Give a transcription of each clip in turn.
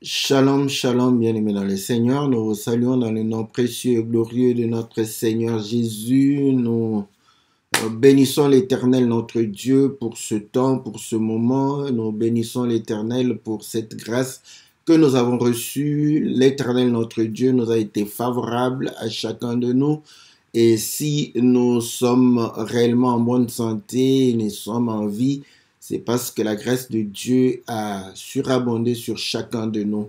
Shalom, shalom, bien-aimés dans le Seigneur. Nous vous saluons dans le nom précieux et glorieux de notre Seigneur Jésus. Nous bénissons l'Éternel, notre Dieu, pour ce temps, pour ce moment. Nous bénissons l'Éternel pour cette grâce que nous avons reçue. L'Éternel, notre Dieu, nous a été favorable à chacun de nous. Et si nous sommes réellement en bonne santé, nous sommes en vie, c'est parce que la grâce de Dieu a surabondé sur chacun de nous.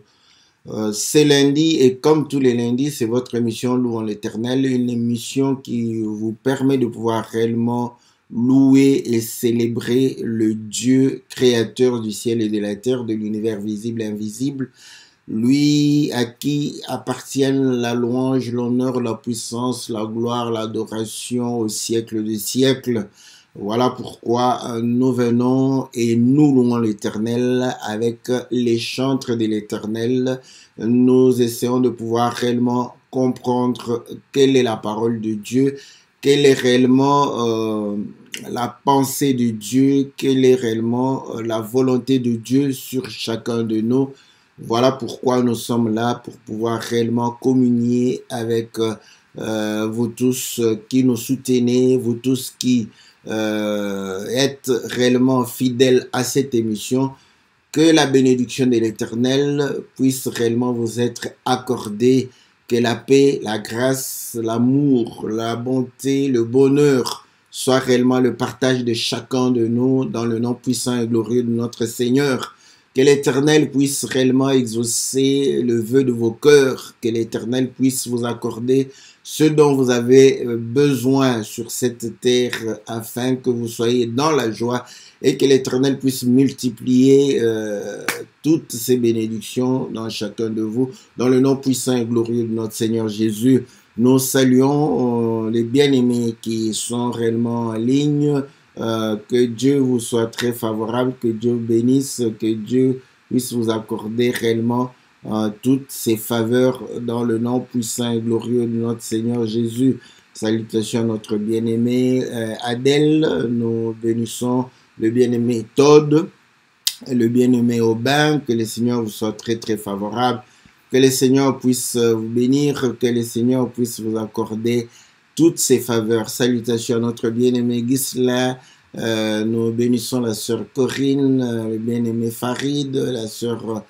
C'est lundi et comme tous les lundis, c'est votre émission Louons l'Éternel, une émission qui vous permet de pouvoir réellement louer et célébrer le Dieu créateur du ciel et de la terre, de l'univers visible et invisible, lui à qui appartiennent la louange, l'honneur, la puissance, la gloire, l'adoration au siècle des siècles. Voilà pourquoi nous venons et nous louons l'Éternel avec les chantres de l'Éternel. Nous essayons de pouvoir réellement comprendre quelle est la parole de Dieu, quelle est réellement la pensée de Dieu, quelle est réellement la volonté de Dieu sur chacun de nous. Voilà pourquoi nous sommes là, pour pouvoir réellement communier avec vous tous qui nous soutenez, vous tous qui êtes réellement fidèles à cette émission. Que la bénédiction de l'Éternel puisse réellement vous être accordée, que la paix, la grâce, l'amour, la bonté, le bonheur soit réellement le partage de chacun de nous dans le nom puissant et glorieux de notre Seigneur. Que l'Éternel puisse réellement exaucer le vœu de vos cœurs, que l'Éternel puisse vous accorder ce dont vous avez besoin sur cette terre afin que vous soyez dans la joie et que l'Éternel puisse multiplier toutes ces bénédictions dans chacun de vous, dans le nom puissant et glorieux de notre Seigneur Jésus. Nous saluons les bien-aimés qui sont réellement en ligne. Que Dieu vous soit très favorable, que Dieu vous bénisse, que Dieu puisse vous accorder réellement toutes ces faveurs dans le nom puissant et glorieux de notre Seigneur Jésus. Salutations à notre bien-aimé Adèle, nous bénissons le bien-aimé Todd, le bien-aimé Aubin, que le Seigneur vous soit très très favorable, que le Seigneur puisse vous bénir, que le Seigneur puisse vous accorder toutes ces faveurs. Salutations à notre bien-aimé Ghislain, nous bénissons la sœur Corinne, le bien-aimé Farid, la sœur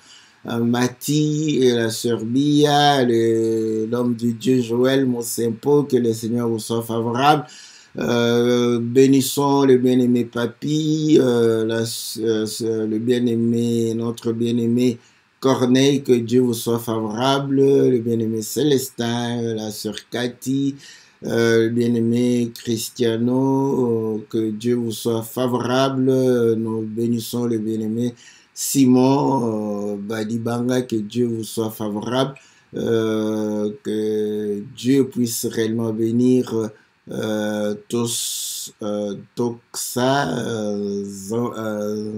Mati et la sœur Bia, l'homme du Dieu Joël Monsempo, que le Seigneur vous soit favorable. Bénissons le bien-aimé Papy, le bien-aimé, notre bien-aimé Corneille, que Dieu vous soit favorable, le bien-aimé Célestin, la sœur Cathy, le bien-aimé Cristiano, que Dieu vous soit favorable. Nous bénissons le bien-aimé Simon Badibanga, que Dieu vous soit favorable, que Dieu puisse réellement bénir Toxa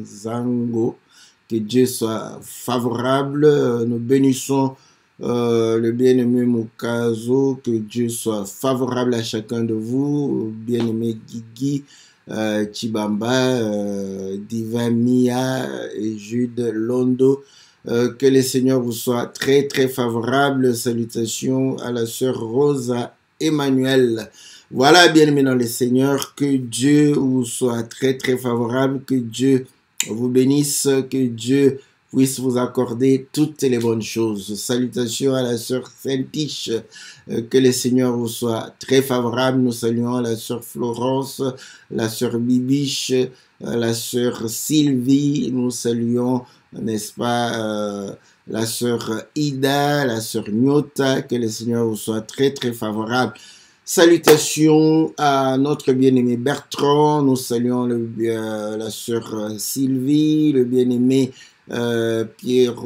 Zango, que Dieu soit favorable. Nous bénissons le bien-aimé Mukazo, que Dieu soit favorable à chacun de vous. Bien-aimé Guigui, Chibamba, Diva Mia et Jude Londo, que le Seigneur vous soit très très favorable. Salutations à la sœur Rosa Emmanuel. Voilà, bien-aimés dans le Seigneur, que Dieu vous soit très très favorable, que Dieu vous bénisse, que Dieu puisse vous accorder toutes les bonnes choses. Salutations à la sœur Saint-Tiche, que le Seigneur vous soit très favorable. Nous saluons la sœur Florence, la sœur Bibiche, la sœur Sylvie, nous saluons, n'est-ce pas, la sœur Ida, la sœur Nyota, que le Seigneur vous soit très très favorable. Salutations à notre bien-aimé Bertrand, nous saluons la sœur Sylvie, le bien-aimé Pierre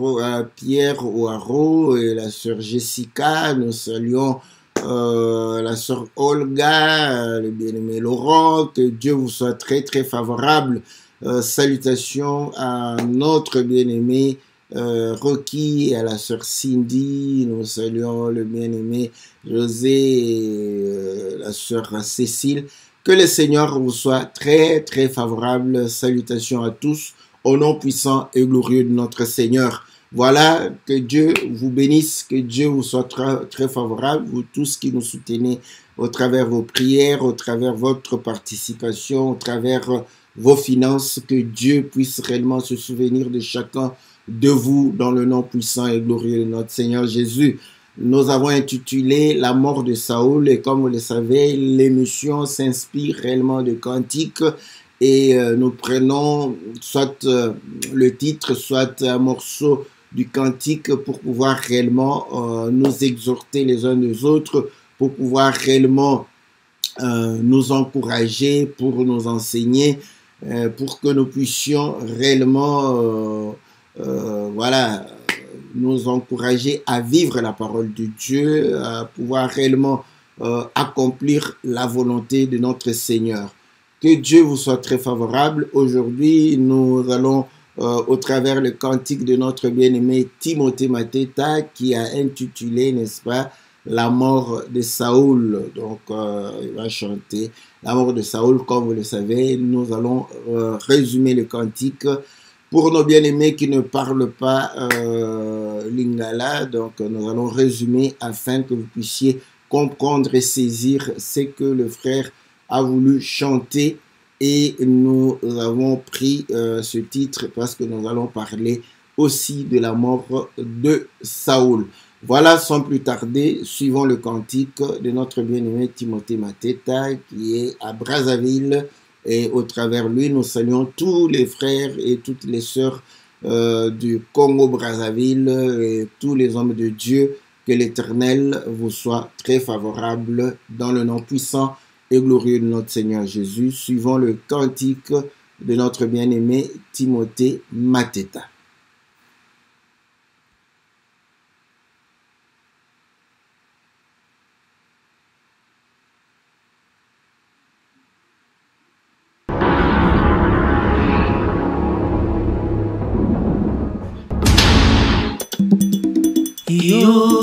Ouaro et la sœur Jessica, nous saluons la sœur Olga, le bien-aimé Laurent, que Dieu vous soit très très favorable. Salutations à notre bien-aimé Rocky et à la sœur Cindy, nous saluons le bien-aimé José et la sœur Cécile. Que le Seigneur vous soit très très favorable. Salutations à tous au nom puissant et glorieux de notre Seigneur. Voilà, que Dieu vous bénisse, que Dieu vous soit très favorable, vous tous qui nous soutenez au travers vos prières, au travers votre participation, au travers vos finances, que Dieu puisse réellement se souvenir de chacun de vous dans le nom puissant et glorieux de notre Seigneur Jésus. Nous avons intitulé La mort de Saoul et comme vous le savez, l'émission s'inspire réellement de cantiques et nous prenons soit le titre, soit un morceau du cantique pour pouvoir réellement nous exhorter les uns des autres, pour pouvoir réellement nous encourager, pour nous enseigner, pour que nous puissions réellement voilà, nous encourager à vivre la parole de Dieu, à pouvoir réellement accomplir la volonté de notre Seigneur. Que Dieu vous soit très favorable. Aujourd'hui, nous allons, au travers le cantique de notre bien-aimé Timothée Mateta, qui a intitulé, n'est-ce pas, La mort de Saoul. Donc, il va chanter La mort de Saoul, comme vous le savez. Nous allons résumer le cantique. Pour nos bien-aimés qui ne parlent pas lingala, donc nous allons résumer afin que vous puissiez comprendre et saisir ce que le frère a voulu chanter. Et nous avons pris ce titre parce que nous allons parler aussi de la mort de Saoul. Voilà, sans plus tarder, suivons le cantique de notre bien-aimé Timothée Mateta qui est à Brazzaville. Et au travers lui, nous saluons tous les frères et toutes les sœurs du Congo-Brazzaville et tous les hommes de Dieu. Que l'Éternel vous soit très favorable dans le nom puissant et glorieux de notre Seigneur Jésus. Suivons le cantique de notre bien-aimé Timothée Mateta.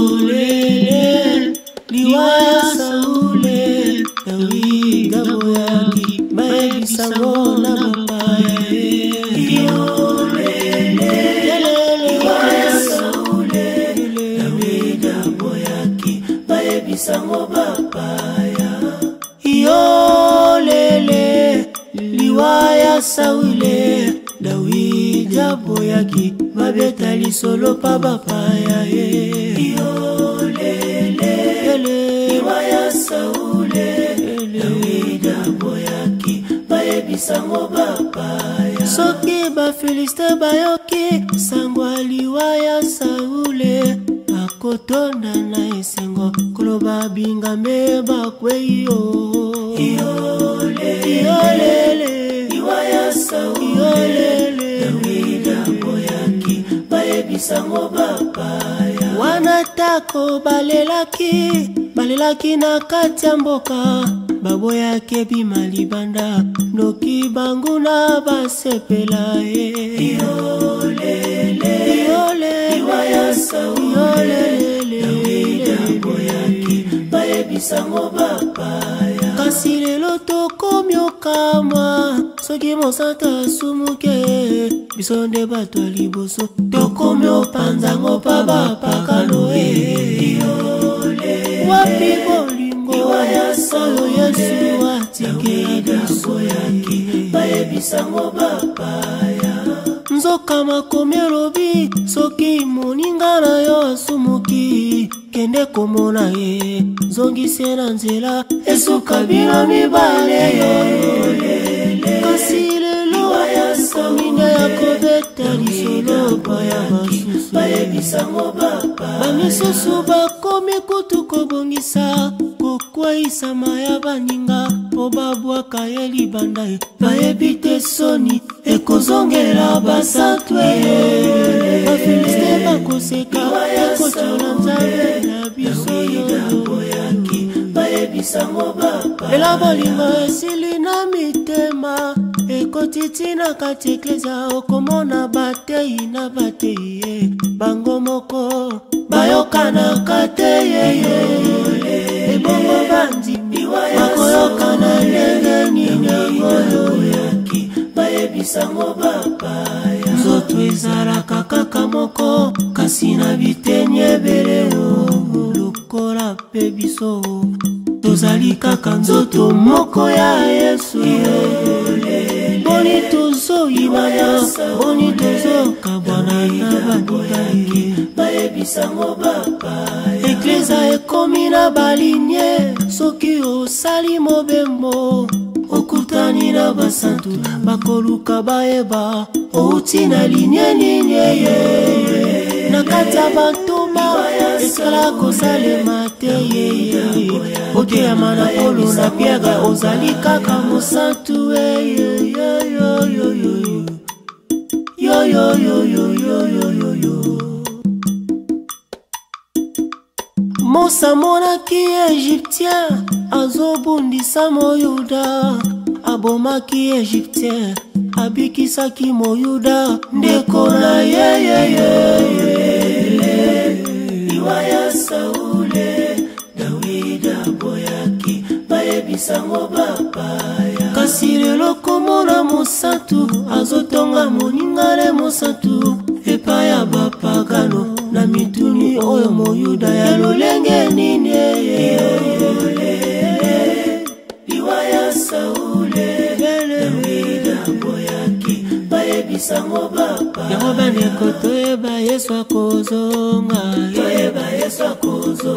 Yolele, liwaya Saule, David aboyaki, baebisango na mapaya. Yolele, liwaya Saule, David aboyaki, baebisango bapaya. Yolele, liwaya Saule, David aboyaki, babeta lisolo pa bapaya. Yolele, liwaya Saule, David aboyaki, baebisango bapaya. Soki bafiliste bayoki, sango liwaya Saule, bakotonda na esengo, koloba bingame bakweyo. Yolele, liwaya Saule, David aboyaki, baebisango bapaya. Wanatako balelaki na kati ya mboka, baboyaki ebima libanda, noki bangu na basepela. Yolele, liwaya Saule, David aboyaki, baebisango bapaya. Kasi lelo tokomi okamwa, soki mosanta asumuke, biso nde bato ya liboso tokomi opanzango pa bapakano. Wapi bolingo oyo Yesu atikeli biso yaki, baebisango bapaya. Nzoka makomi elobi, soki moninga na yo asumuki, kende komona ye, zongise na nzela, esuka bino mibale. Kasi lelo komine ya kobeta lisolo pa ya basusu, baebisango bapaya. Bamisusu bakomi kutu kobongisa, kokwaisa maya baninga, po babwaka ye libanda, bayebi te soni ekozongela basatwe. Bafiliste bakoseka, ekotuna nzambe na biso yoyaki, baebisango bapaya. Ela bolingo esili na mitema, ekotiti na kati eklezia, okomona batei na batei, bango moko bayokanaka te. Ebongo bandimi bakoyokana ndenge nini yango yoyaki, baebisango bapaya. Nzoto ezalaka tozalaka kaka moko kasi na biteni ebele lokola mpe biso tozali kaka nzoto moko ya Yesu. Boni tozoyibana boni tozokabwana na baningai bayebisango bapaya. Eklezia ekomi na balinye soki osali mobembo okutani na basantu bakoluka bayeba outi na linye ninye na kati ya bantoma esala kosalema te oteyama na polo na Pierre ozali kaka mosantu Mosa amonaki Égyptien azobundisa moyuda abomaki Égyptien abikisaki moyuda ndeko na liwa ya Saule Dawida boyaki bayebisango bapaya. Kasi lelo komona mosantu azotonga moningale mosantu epai ya bapagano na mituni oyo moyuda ya lolenge nini liwa ya Saule Dawida boyaki bayebisango bapaya. Yango bandeko toyeba Yesu akozonga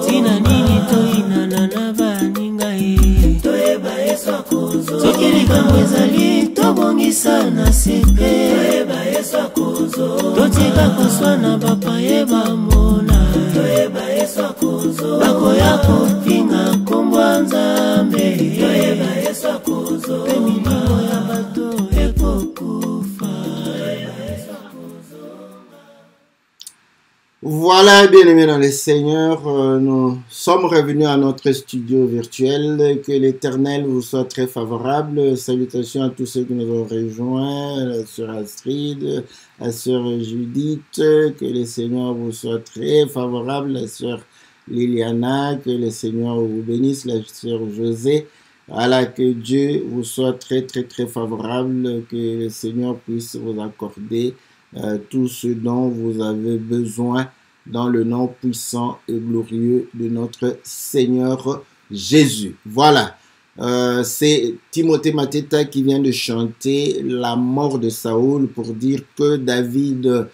tina nini toyinana na baninga toyeba Yesu akozonga soki likambo ezali tobongisa na sete toyeba Yesu akozonga totika koswana bapaye bamona toyeba Yesu akozonga bakoya kopinga kombo ya Nzambe toyeba Yesu akozonga pe milimo ya bato ekokufa. Voilà, bien-aimés dans le Seigneur, nous sommes revenus à notre studio virtuel. Que l'Éternel vous soit très favorable. Salutations à tous ceux qui nous ont rejoints, la sœur Astrid, la sœur Judith. Que le Seigneur vous soit très favorable, la sœur Liliana. Que le Seigneur vous bénisse, la sœur José. Voilà, que Dieu vous soit très, très, très favorable. Que le Seigneur puisse vous accorder tout ce dont vous avez besoin dans le nom puissant et glorieux de notre Seigneur Jésus. Voilà, c'est Timothée Mateta qui vient de chanter la mort de Saoul pour dire que David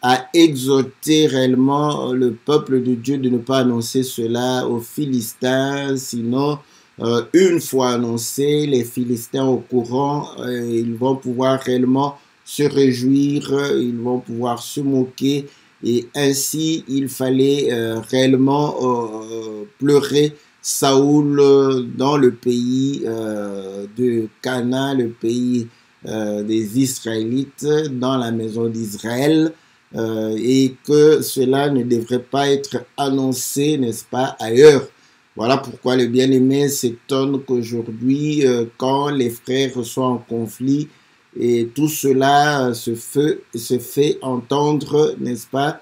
a exhorté réellement le peuple de Dieu de ne pas annoncer cela aux Philistins, sinon une fois annoncé, les Philistins au courant, ils vont pouvoir réellement se réjouir, ils vont pouvoir se moquer, et ainsi il fallait réellement pleurer Saoul dans le pays de Canaan, le pays des Israélites, dans la maison d'Israël, et que cela ne devrait pas être annoncé, n'est-ce pas, ailleurs. Voilà pourquoi le bien-aimé s'étonne qu'aujourd'hui, quand les frères sont en conflit, et tout cela se fait entendre, n'est-ce pas,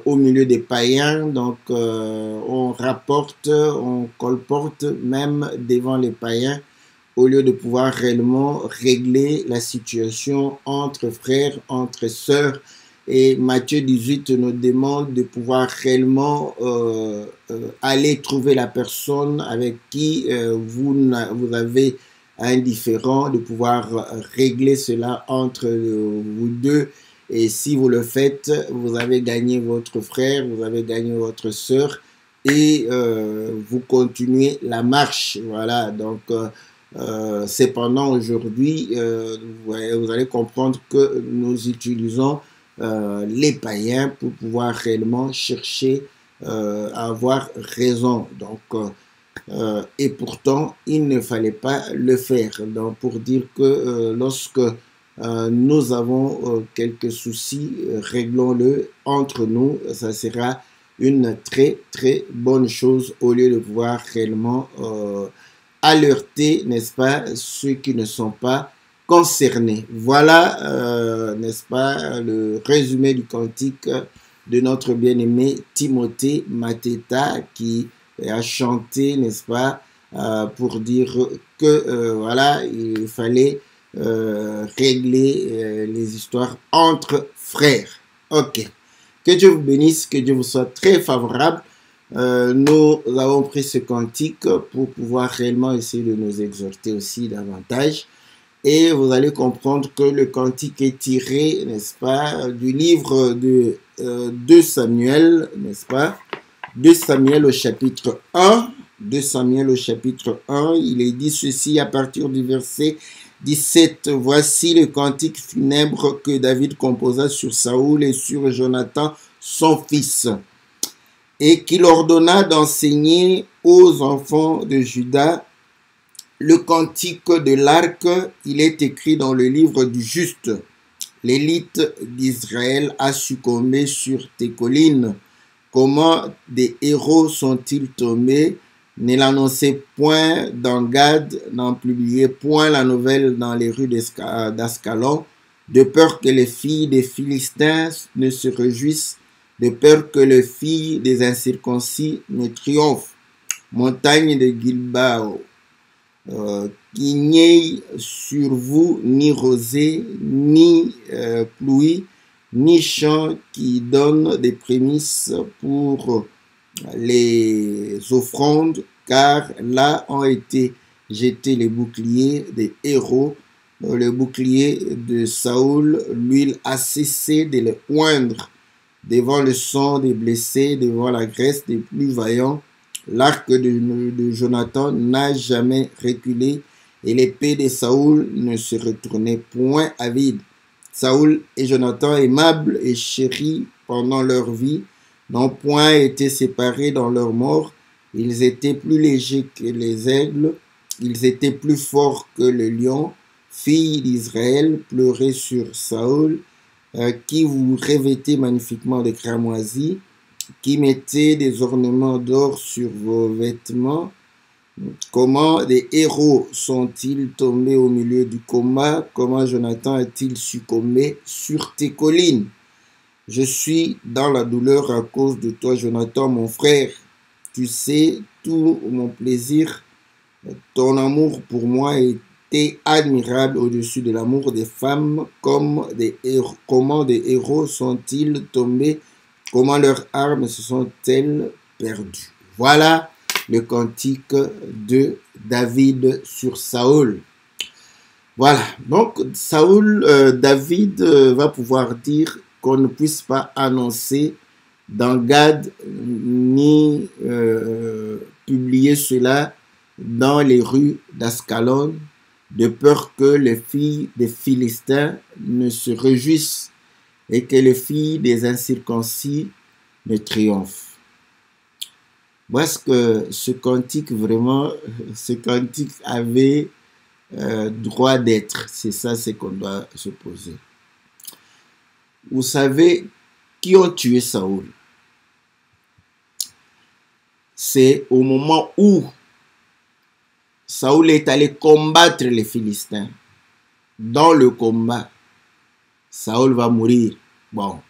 au milieu des païens. Donc, on rapporte, on colporte même devant les païens, au lieu de pouvoir réellement régler la situation entre frères, entre sœurs. Et Matthieu 18 nous demande de pouvoir réellement aller trouver la personne avec qui vous avez un différend, de pouvoir régler cela entre vous deux. Et si vous le faites, vous avez gagné votre frère, vous avez gagné votre sœur, et vous continuez la marche. Voilà, donc cependant aujourd'hui, vous allez comprendre que nous utilisons les païens pour pouvoir réellement chercher à avoir raison. Donc, et pourtant, il ne fallait pas le faire. Donc, pour dire que lorsque nous avons quelques soucis, réglons-le entre nous. Ça sera une très, très bonne chose au lieu de pouvoir réellement alerter, n'est-ce pas, ceux qui ne sont pas concernés. Voilà, n'est-ce pas, le résumé du cantique de notre bien-aimé Timothée Mateta qui a chanté, n'est-ce pas, pour dire que voilà, il fallait régler les histoires entre frères. Ok. Que Dieu vous bénisse, que Dieu vous soit très favorable. Nous avons pris ce cantique pour pouvoir réellement essayer de nous exhorter aussi davantage. Et vous allez comprendre que le cantique est tiré, n'est-ce pas, du livre de 2 Samuel, n'est-ce pas? 2 Samuel au chapitre 1. 2 Samuel au chapitre 1, il est dit ceci à partir du verset 17. Voici le cantique funèbre que David composa sur Saoul et sur Jonathan, son fils, et qu'il ordonna d'enseigner aux enfants de Juda. Le cantique de l'arc, il est écrit dans le livre du juste. L'élite d'Israël a succombé sur tes collines. Comment des héros sont-ils tombés? Ne l'annoncez point dans Gad, n'en publiez point la nouvelle dans les rues d'Ascalon, de peur que les filles des Philistins ne se réjouissent, de peur que les filles des incirconcis ne triomphent. Montagne de Gilbao, qu'il n'y ait sur vous ni rosée, ni pluie, ni champ qui donne des prémices pour les offrandes, car là ont été jetés les boucliers des héros, le bouclier de Saoul, l'huile a cessé de le oindre, devant le sang des blessés, devant la graisse des plus vaillants. L'arc de Jonathan n'a jamais reculé, et l'épée de Saoul ne se retournait point à vide. Saoul et Jonathan, aimables et chéris pendant leur vie, n'ont point été séparés dans leur mort. Ils étaient plus légers que les aigles, ils étaient plus forts que le lion. Filles d'Israël, pleurez sur Saoul, qui vous revêtez magnifiquement de cramoisis, qui mettez des ornements d'or sur vos vêtements. Comment des héros sont-ils tombés au milieu du combat? Comment Jonathan a-t-il succombé sur tes collines? Je suis dans la douleur à cause de toi, Jonathan, mon frère. Tu sais tout mon plaisir. Ton amour pour moi était admirable au-dessus de l'amour des femmes. Comment des héros sont-ils tombés? Comment leurs armes se sont-elles perdues? Voilà le cantique de David sur Saoul. Voilà, donc David va pouvoir dire qu'on ne puisse pas annoncer dans Gad ni publier cela dans les rues d'Ascalon, de peur que les filles des Philistins ne se réjouissent et que les filles des incirconcis ne triomphent. Parce que ce cantique, vraiment, ce cantique avait droit d'être. C'est ça, c'est qu'on doit se poser. Vous savez qui ont tué Saoul? C'est au moment où Saoul est allé combattre les Philistins. Dans le combat, Saoul va mourir. Bon.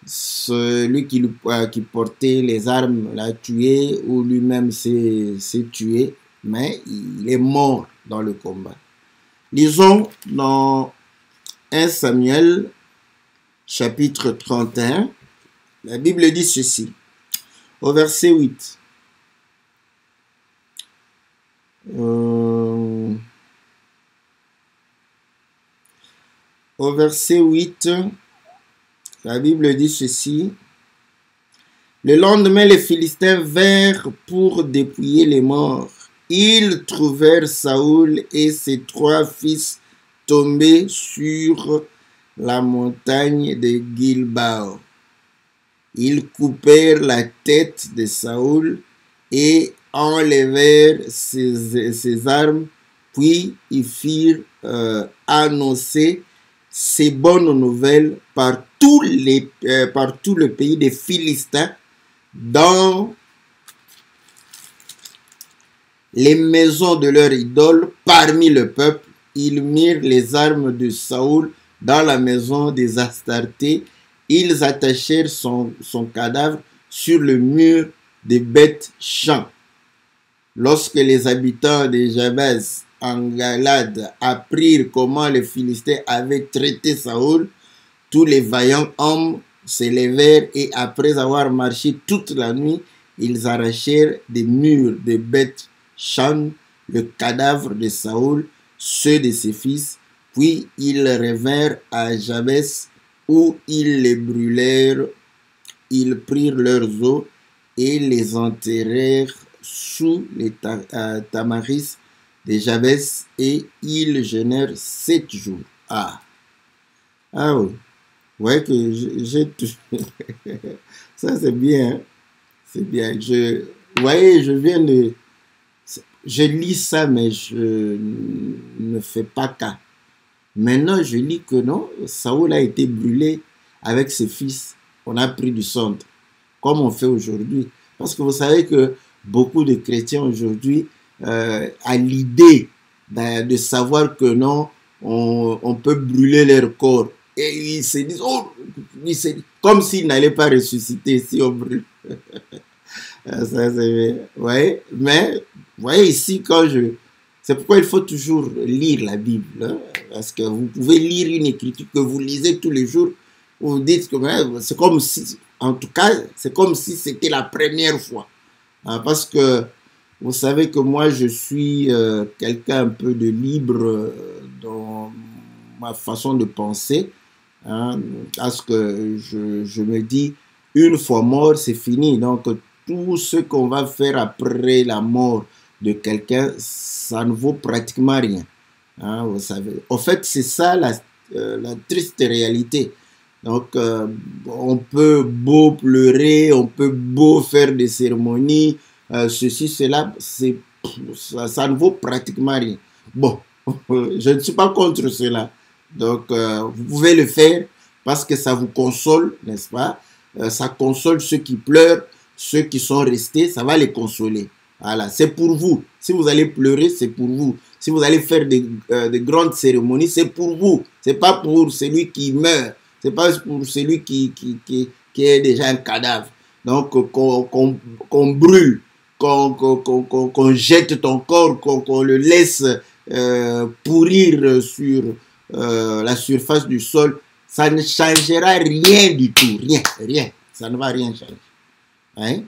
Celui qui portait les armes l'a tué ou lui-même s'est tué, mais il est mort dans le combat. Lisons dans 1 Samuel chapitre 31, la Bible dit ceci, au verset 8. Au verset 8, la Bible dit ceci. Le lendemain, les Philistins vinrent pour dépouiller les morts. Ils trouvèrent Saoul et ses 3 fils tombés sur la montagne de Gilbao. Ils coupèrent la tête de Saoul et enlevèrent ses armes, puis ils firent annoncer ces bonnes nouvelles par tout le pays des Philistins, dans les maisons de leurs idoles, parmi le peuple. Ils mirent les armes de Saoul dans la maison des Astartés. Ils attachèrent son cadavre sur le mur des Beth-Shan. Lorsque les habitants de Jabez en Galade apprirent comment les Philistins avaient traité Saoul, tous les vaillants hommes se levèrent et après avoir marché toute la nuit, ils arrachèrent des murs de Beth-Shan, le cadavre de Saoul, ceux de ses fils, puis ils revinrent à Jabès où ils les brûlèrent, ils prirent leurs os et les enterrèrent sous les tamaris de Jabès et ils jeûnèrent 7 jours. Ah oui. Ouais, que j'ai tout. Ça, c'est bien. Hein? C'est bien. Vous voyez, je lis ça, mais je ne fais pas cas. Maintenant, je lis que non, Saoul a été brûlé avec ses fils. On a pris du centre, comme on fait aujourd'hui. Parce que vous savez que beaucoup de chrétiens aujourd'hui a l'idée de savoir que non, on peut brûler leur corps. Et ils se disent, oh, comme s'ils n'allaient pas ressusciter si on brûle. Ça, ouais. Mais, vous voyez ici, c'est pourquoi il faut toujours lire la Bible. Hein, parce que vous pouvez lire une écriture que vous lisez tous les jours. Vous dites que c'est comme si, en tout cas, c'est comme si c'était la première fois. Hein, parce que vous savez que moi, je suis quelqu'un un peu de libre dans ma façon de penser. Hein, parce que je me dis, une fois mort, c'est fini. Donc, tout ce qu'on va faire après la mort de quelqu'un, ça ne vaut pratiquement rien. Hein, vous savez. En fait, c'est ça la triste réalité. Donc, on peut beau pleurer, on peut beau faire des cérémonies, ceci, cela, ça ne vaut pratiquement rien. Bon, je ne suis pas contre cela. Donc, vous pouvez le faire parce que ça vous console, n'est-ce pas? Ça console ceux qui pleurent, ceux qui sont restés, ça va les consoler. Voilà, c'est pour vous. Si vous allez pleurer, c'est pour vous. Si vous allez faire de grandes cérémonies, c'est pour vous. C'est pas pour celui qui meurt. C'est pas pour celui qui est déjà un cadavre. Donc, qu'on brûle, qu'on jette ton corps, qu'on le laisse pourrir sur la surface du sol, ça ne changera rien du tout. Rien. Ça ne va rien changer. Hein?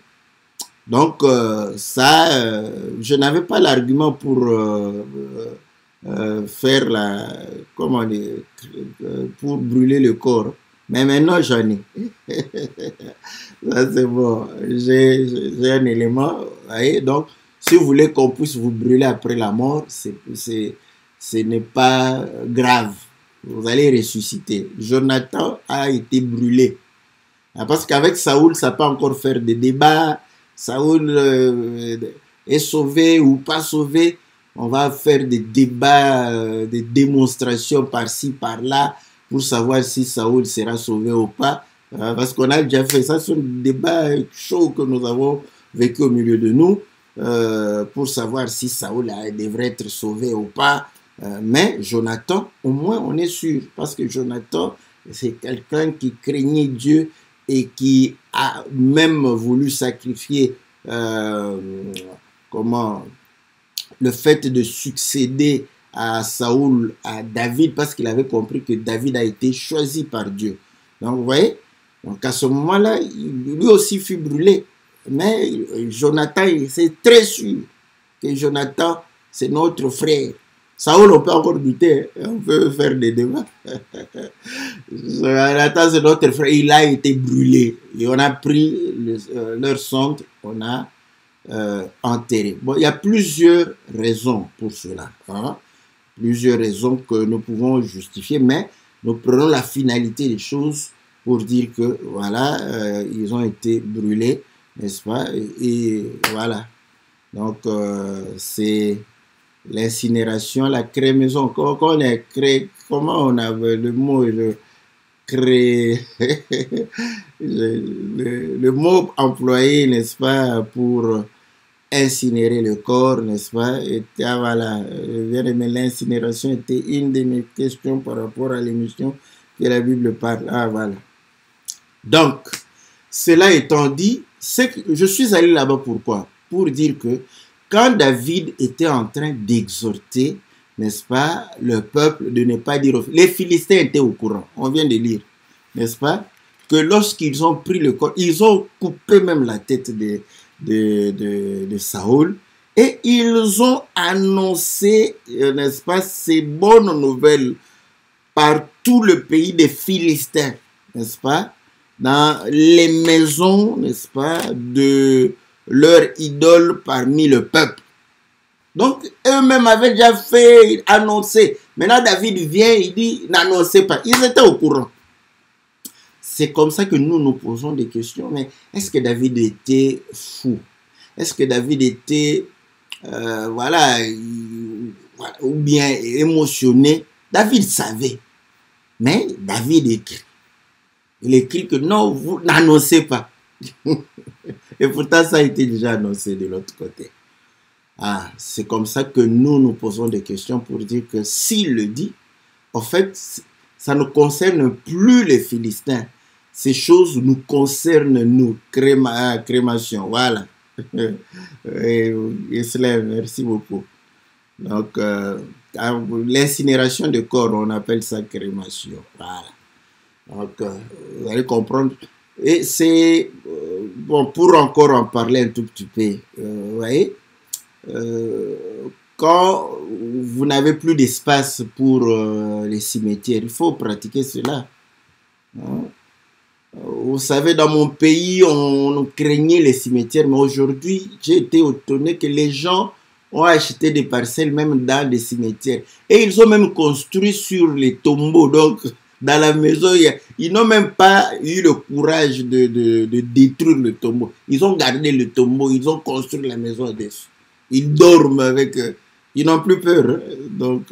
Donc, je n'avais pas l'argument pour faire comment dire, pour brûler le corps. Mais maintenant, j'en ai. Ça, c'est bon. J'ai un élément. Voyez? Donc, si vous voulez qu'on puisse vous brûler après la mort, ce n'est pas grave. Vous allez ressusciter. Jonathan a été brûlé. Parce qu'avec Saoul, ça peut encore faire des débats. Saoul est sauvé ou pas sauvé. On va faire des débats, des démonstrations par-ci, par-là, pour savoir si Saoul sera sauvé ou pas. Parce qu'on a déjà fait ça, c'est un débat chaud que nous avons vécu au milieu de nous, pour savoir si Saoul devrait être sauvé ou pas. Mais Jonathan, au moins on est sûr, parce que Jonathan, c'est quelqu'un qui craignait Dieu et qui a même voulu sacrifier le fait de succéder à Saoul, à David, parce qu'il avait compris que David a été choisi par Dieu. Donc, vous voyez, donc à ce moment-là, lui aussi fut brûlé. Mais Jonathan, c'est très sûr que Jonathan, c'est notre frère. Saoul, on peut encore douter, hein? On peut faire des débats. Jonathan, c'est notre frère, il a été brûlé. Et on a pris leur centre, on a enterré. Bon, il y a plusieurs raisons pour cela. Hein? Plusieurs raisons que nous pouvons justifier, mais nous prenons la finalité des choses pour dire que, voilà, ils ont été brûlés, n'est-ce pas? Et voilà. Donc, c'est l'incinération, la crémaison. Quand on est créé, comment on avait le mot, le mot employé, n'est-ce pas, pour incinérer le corps, n'est-ce pas? Et voilà, l'incinération était une de mes questions par rapport à l'émission que la Bible parle. Ah, voilà. Donc, cela étant dit, je suis allé là-bas pourquoi? Pour dire que quand David était en train d'exhorter, n'est-ce pas, le peuple de ne pas dire... Les Philistins étaient au courant, on vient de lire. n'est-ce pas, que lorsqu'ils ont pris le corps, ils ont coupé même la tête de Saoul, et ils ont annoncé, n'est-ce pas, ces bonnes nouvelles par tout le pays des Philistins, n'est-ce pas, dans les maisons, n'est-ce pas, de leur idole parmi le peuple. Donc, eux-mêmes avaient déjà fait annoncer. Maintenant, David vient, il dit, n'annoncez pas. Ils étaient au courant. C'est comme ça que nous nous posons des questions. Mais est-ce que David était fou? Est-ce que David était, ou bien émotionné? David savait. Mais David écrit. Il écrit que non, vous n'annoncez pas. Et pourtant, ça a été déjà annoncé de l'autre côté. Ah, c'est comme ça que nous nous posons des questions pour dire que s'il le dit, en fait, ça ne concerne plus les Philistins. Ces choses nous concernent nous. Crémation, voilà. Islam, merci beaucoup. Donc, l'incinération de corps, on appelle ça crémation. Voilà. Donc, vous allez comprendre. Et c'est, bon, pour encore en parler un tout petit peu, vous voyez, quand vous n'avez plus d'espace pour les cimetières, il faut pratiquer cela. Hein? Vous savez, dans mon pays, on craignait les cimetières, mais aujourd'hui, j'ai été étonné que les gens ont acheté des parcelles même dans des cimetières. Et ils ont même construit sur les tombeaux. Donc, dans la maison, ils n'ont même pas eu le courage de détruire le tombeau. Ils ont gardé le tombeau, ils ont construit la maison dessus. Ils dorment avec... ils n'ont plus peur. Donc,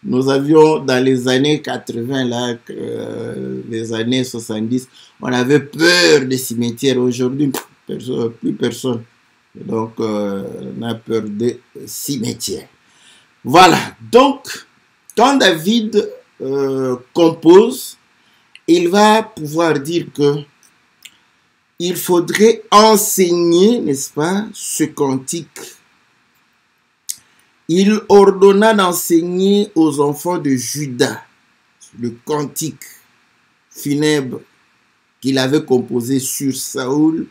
nous avions dans les années 80, là, les années 70, on avait peur des cimetières. Aujourd'hui, plus personne. Donc, on a peur des cimetières. Voilà. Donc, quand David compose, il va pouvoir dire que il faudrait enseigner, n'est-ce pas, ce cantique. Il ordonna d'enseigner aux enfants de Juda le cantique funèbre qu'il avait composé sur Saoul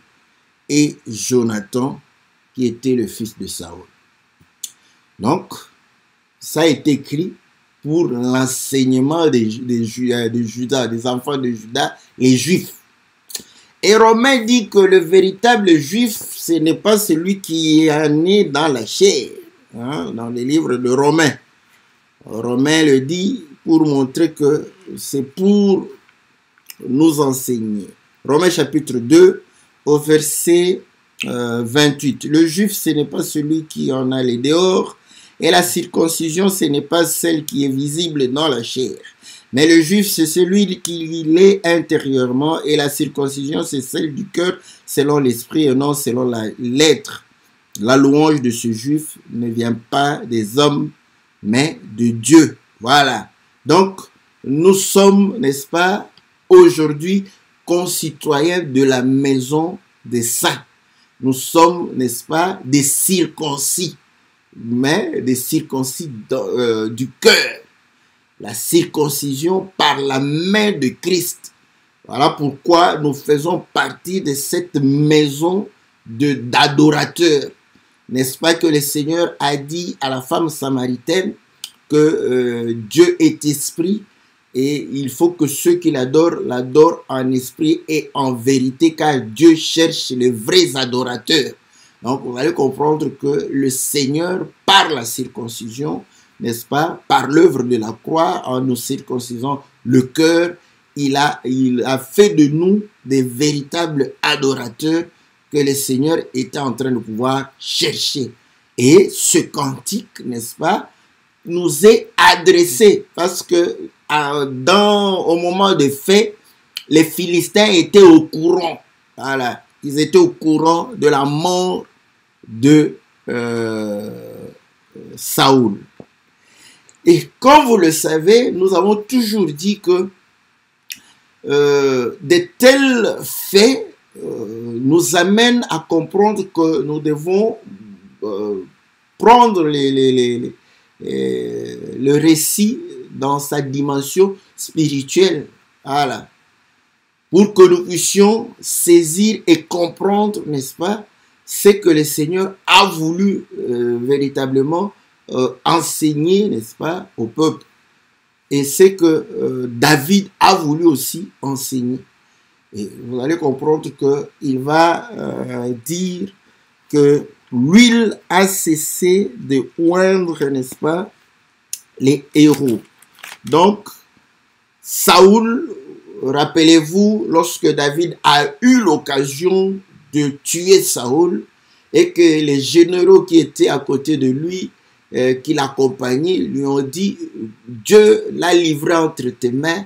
et Jonathan, qui était le fils de Saoul. Donc, ça a été écrit pour l'enseignement des Juda, des enfants de Juda, les Juifs. Et Romain dit que le véritable Juif, ce n'est pas celui qui est né dans la chair. Hein, dans les livres de Romains. Romain le dit pour montrer que c'est pour nous enseigner. Romains chapitre 2 au verset 28. Le juif, ce n'est pas celui qui en a les dehors, et la circoncision, ce n'est pas celle qui est visible dans la chair. Mais le juif, c'est celui qui l'est intérieurement, et la circoncision, c'est celle du cœur, selon l'esprit et non selon la lettre. La louange de ce juif ne vient pas des hommes, mais de Dieu. Voilà. Donc, nous sommes, n'est-ce pas, aujourd'hui, concitoyens de la maison des saints. Nous sommes, n'est-ce pas, des circoncis, mais des circoncis du cœur. La circoncision par la main de Christ. Voilà pourquoi nous faisons partie de cette maison d'adorateurs. N'est-ce pas que le Seigneur a dit à la femme samaritaine que Dieu est esprit et il faut que ceux qui l'adorent en esprit et en vérité, car Dieu cherche les vrais adorateurs. Donc vous allez comprendre que le Seigneur, par la circoncision, n'est-ce pas, par l'œuvre de la croix, en nous circoncisant le cœur, il a fait de nous des véritables adorateurs que le Seigneur était en train de pouvoir chercher. Et ce cantique, n'est-ce pas, nous est adressé parce que au moment des faits, les Philistins étaient au courant. Voilà, ils étaient au courant de la mort de Saoul. Et comme vous le savez, nous avons toujours dit que de tels faits nous amènent à comprendre que nous devons prendre le récit dans sa dimension spirituelle. Voilà. pour que nous puissions saisir et comprendre, n'est-ce pas, ce que le Seigneur a voulu véritablement enseigner, n'est-ce pas, au peuple. Et c'est que David a voulu aussi enseigner. Et vous allez comprendre qu'il va dire que l'huile a cessé de oindre, n'est-ce pas, les héros. Donc, Saoul, rappelez-vous, lorsque David a eu l'occasion de tuer Saoul et que les généraux qui étaient à côté de lui, qui l'accompagnaient, lui ont dit, Dieu l'a livré entre tes mains,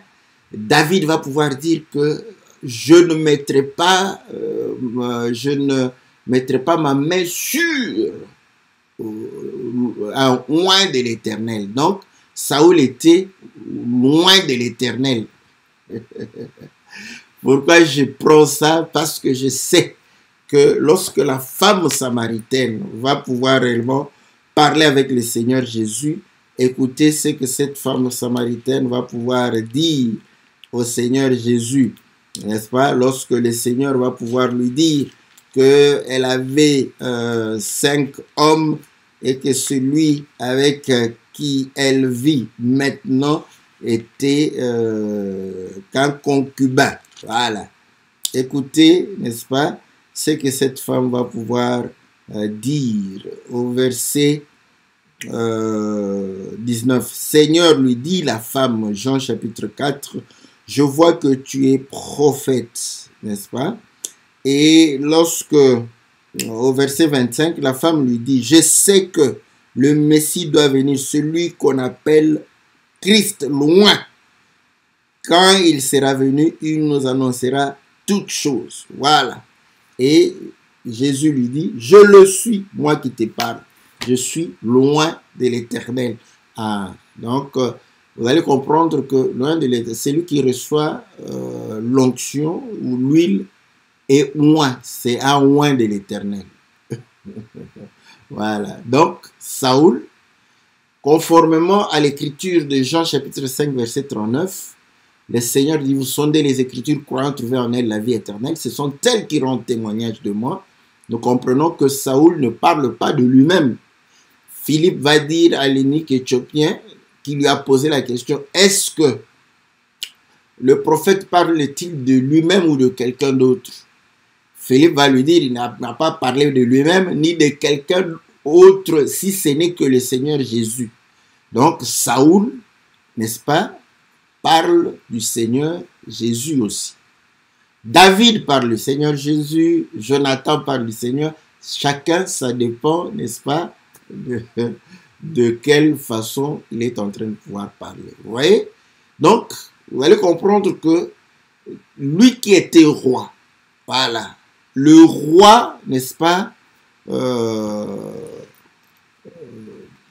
David va pouvoir dire que je ne mettrai pas ma main sur un oint de l'Éternel. Donc, Saoul était loin de l'Éternel. Pourquoi je prends ça? Parce que je sais que lorsque la femme samaritaine va pouvoir réellement parler avec le Seigneur Jésus, écoutez ce que cette femme samaritaine va pouvoir dire au Seigneur Jésus, n'est-ce pas? Lorsque le Seigneur va pouvoir lui dire qu'elle avait 5 hommes et que celui avec qui elle vit maintenant était qu'un concubin. Voilà. Écoutez, n'est-ce pas, ce que cette femme va pouvoir dire au verset 19. Seigneur, lui dit la femme, Jean chapitre 4, je vois que tu es prophète, n'est-ce pas? Et lorsque, au verset 25, la femme lui dit, je sais que le Messie doit venir, celui qu'on appelle Christ, loin. Quand il sera venu, il nous annoncera toutes choses. Voilà. Et Jésus lui dit, je le suis, moi qui te parle. Je suis loin de l'Éternel. Ah, donc, vous allez comprendre que loin de l'Éternel, c'est lui qui reçoit l'onction ou l'huile et oint. C'est un oint de l'Éternel. Voilà. Donc, Saoul, conformément à l'écriture de Jean chapitre 5, verset 39, le Seigneur dit, vous sondez les Écritures, croyant trouver en elles la vie éternelle. Ce sont elles qui rendent témoignage de moi. Nous comprenons que Saoul ne parle pas de lui-même. Philippe va dire à l'eunuque éthiopien qui lui a posé la question, est-ce que le prophète parle-t-il de lui-même ou de quelqu'un d'autre? Philippe va lui dire, il n'a pas parlé de lui-même ni de quelqu'un autre, si ce n'est que le Seigneur Jésus. Donc Saoul, n'est-ce pas, parle du Seigneur Jésus aussi. David parle du Seigneur Jésus, Jonathan parle du Seigneur. Chacun, ça dépend, n'est-ce pas, de quelle façon il est en train de pouvoir parler. Vous voyez? Donc, vous allez comprendre que lui qui était roi, voilà, le roi, n'est-ce pas,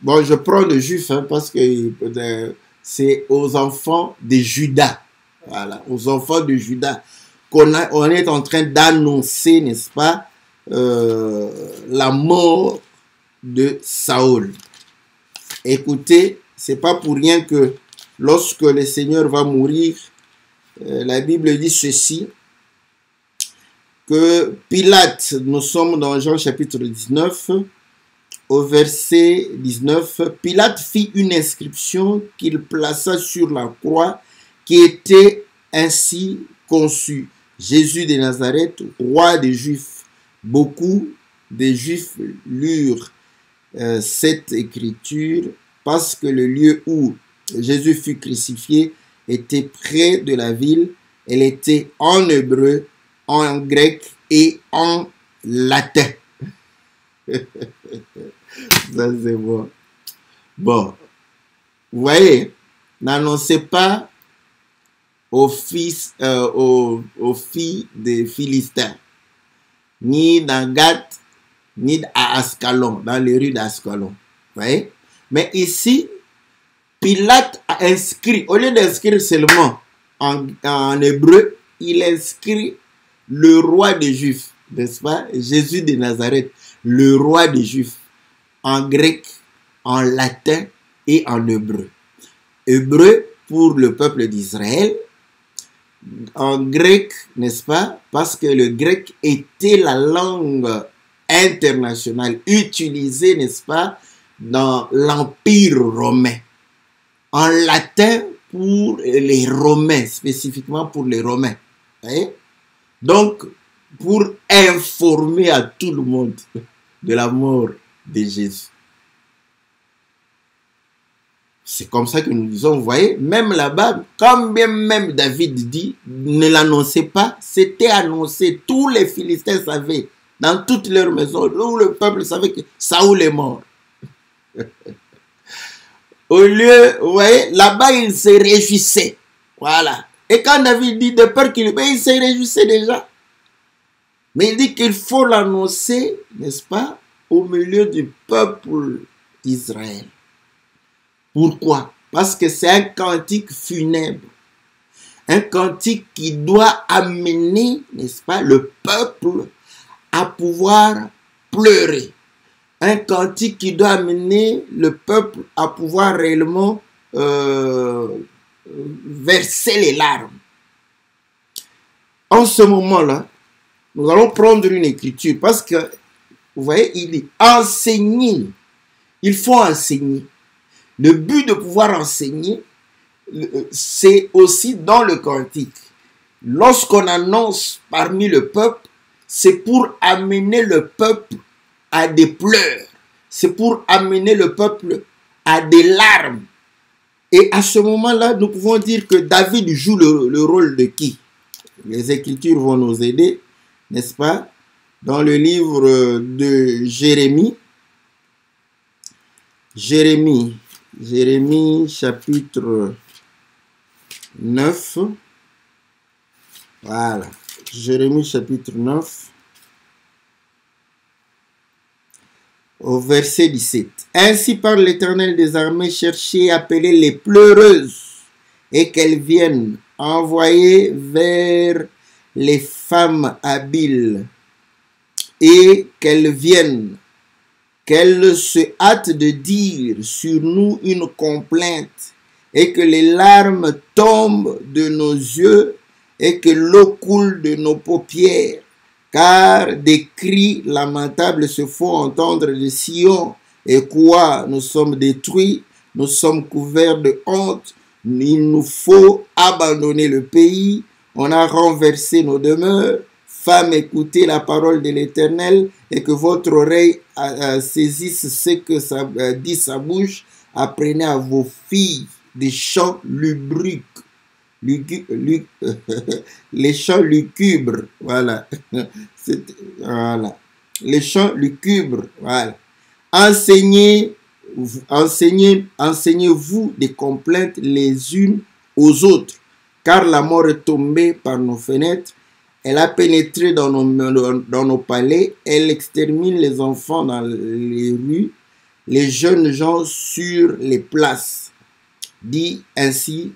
bon, je prends le juif, hein, parce que c'est aux enfants de Juda, voilà, aux enfants de Juda, on est en train d'annoncer, n'est-ce pas, la mort de Saoul. Écoutez, c'est pas pour rien que lorsque le Seigneur va mourir, la Bible dit ceci, que Pilate, nous sommes dans Jean chapitre 19, au verset 19, Pilate fit une inscription qu'il plaça sur la croix qui était ainsi conçue. Jésus de Nazareth, roi des Juifs. Beaucoup de Juifs lurent cette écriture parce que le lieu où Jésus fut crucifié était près de la ville. Elle était en hébreu, en grec et en latin. Ça c'est bon. Bon, vous voyez, n'annoncez pas aux fils, aux filles des Philistins, ni dans Gath, ni à Ascalon, dans les rues d'Ascalon. Vous voyez? Mais ici, Pilate a inscrit, au lieu d'inscrire seulement en hébreu, il inscrit le roi des Juifs, n'est-ce pas? Jésus de Nazareth, le roi des Juifs, en grec, en latin et en hébreu. Hébreu pour le peuple d'Israël, en grec, n'est-ce pas? Parce que le grec était la langue internationale utilisée, n'est-ce pas, dans l'Empire romain. En latin pour les Romains, spécifiquement pour les Romains. Voyez? Donc, pour informer à tout le monde de la mort de Jésus. C'est comme ça que nous disons, vous voyez, même là-bas, quand bien même David dit, ne l'annoncez pas, c'était annoncé, tous les Philistins savaient, dans toutes leurs maisons, où le peuple savait que Saoul est mort. Au lieu, vous voyez, là-bas, il se réjouissait. Voilà. Et quand David dit de peur qu'il... il se réjouissait déjà. Mais il dit qu'il faut l'annoncer, n'est-ce pas, au milieu du peuple d'Israël. Pourquoi? Parce que c'est un cantique funèbre. Un cantique qui doit amener, n'est-ce pas, le peuple à pouvoir pleurer. Un cantique qui doit amener le peuple à pouvoir réellement verser les larmes. En ce moment-là, nous allons prendre une écriture parce que, vous voyez, il dit enseigner. Il faut enseigner. Le but de pouvoir enseigner, c'est aussi dans le cantique. Lorsqu'on annonce parmi le peuple, c'est pour amener le peuple à des pleurs. C'est pour amener le peuple à des larmes. Et à ce moment-là, nous pouvons dire que David joue le rôle de qui? Les Écritures vont nous aider, n'est-ce pas? Dans le livre de Jérémie, Jérémie chapitre 9. Voilà. Jérémie chapitre 9. Au verset 17. Ainsi parle l'Éternel des armées, cherchez, appelez les pleureuses et qu'elles viennent, envoyer vers les femmes habiles et qu'elles viennent, qu'elles se hâtent de dire sur nous une complainte et que les larmes tombent de nos yeux et que l'eau coule de nos paupières. Car des cris lamentables se font entendre de Sion, et quoi, nous sommes détruits, nous sommes couverts de honte, il nous faut abandonner le pays, on a renversé nos demeures. Femmes, écoutez la parole de l'Éternel, et que votre oreille saisisse ce que dit sa bouche. Apprenez à vos filles des chants lubriques. Les chants lucubres, voilà. Voilà. Les chants lucubres, voilà. Enseignez-vous des complaintes les unes aux autres, car la mort est tombée par nos fenêtres, elle a pénétré dans nos palais, elle extermine les enfants dans les rues, les jeunes gens sur les places. Dit ainsi,